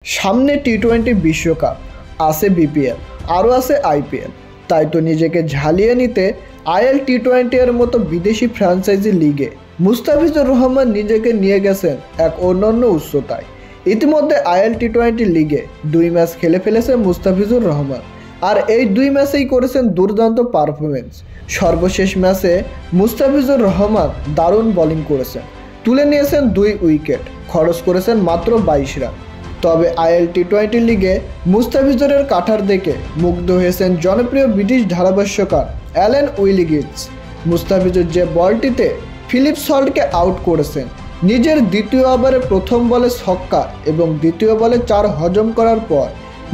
সামনে টি-20 বিশ্বকাপ, আছে বিপিএল, আরও আছে আইপিএল। তাই তো নিজেকে ঝালিয়ে নিতে আইএল টি-20 এর মতো বিদেশি ফ্র্যাঞ্চাইজি লিগে মুস্তাফিজুর রহমান নিজেকে নিয়ে গেছেন এক অন্যান্য উচ্চতায়। ইতিমধ্যে আইএল টি-20 লিগে 2 ম্যাচ খেলে ফেলেছে মুস্তাফিজুর রহমান, আর এই 2 ম্যাচেই করেছেন দুর্দান্ত পারফরমেন্স। সর্বশেষ ম্যাচে মুস্তাফিজুর রহমান দারুণ বোলিং করেছেন, তুলে নিয়েছেন 2 উইকেট, খরচ করেছেন মাত্র 22 রান। তবে আইএল টি-20 লিগে মুস্তাফিজুরের কাঠার দেখে মুগ্ধ হয়েছেন জনপ্রিয় ব্রিটিশ ধারাভাষ্যকার অ্যালেন উইলিগিটস। মুস্তাফিজুর যে বলটিতে ফিলিপ সল্টকে আউট করেছেন, নিজের দ্বিতীয় ওভারে প্রথম বলে ছক্কা এবং দ্বিতীয় বলে 4 হজম করার পর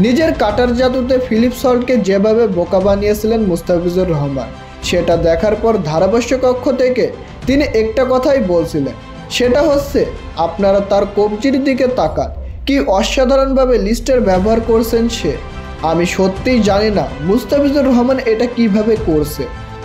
নিজের কাটার জাদুতে ফিলিপ সল্টকে যেভাবে বোকা বানিয়েছিলেন মুস্তাফিজুর রহমান, সেটা দেখার পর ধারাভাষ্য কক্ষ থেকে তিনি একটা কথাই বলছিলেন, সেটা হচ্ছে আপনারা তার কবজির দিকে তাকান, কি অসাধারণভাবে লিস্টের ব্যবহার করছেন সে। আমি সত্যিই জানি না মুস্তাফিজুর রহমান এটা কিভাবে করছে,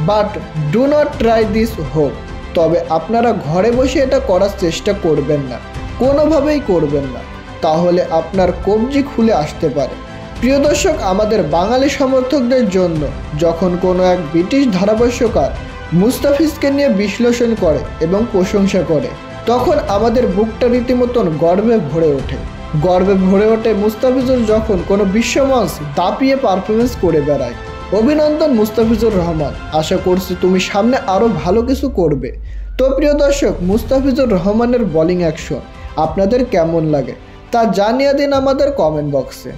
but do not try this hope. তবে আপনারা ঘরে বসে এটা করার চেষ্টা করবেন না, কোনোভাবেই করবেন না, তাহলে আপনার কবজি খুলে আসতে পারে। প্রিয় দর্শক, আমাদের বাঙালি সমর্থকদের জন্য যখন কোনো এক ব্রিটিশ ধারাভাষ্যকার মুস্তাফিজকে নিয়ে বিশ্লেষণ করে এবং প্রশংসা করে, তখন আমাদের বুকটা রীতিমতন গর্বে ভরে ওঠে মুস্তাফিজুর যখন কোনো বিশ্বমঞ্চ দাপিয়ে পারফরমেন্স করে বেড়ায়। অভিনন্দন মুস্তাফিজুর রহমান, আশা করছি তুমি সামনে আরও ভালো কিছু করবে। তো প্রিয় দর্শক, মুস্তাফিজুর রহমানের বোলিং অ্যাকশন আপনাদের কেমন লাগে তা জানিয়ে দিন আমাদের কমেন্ট বক্সে।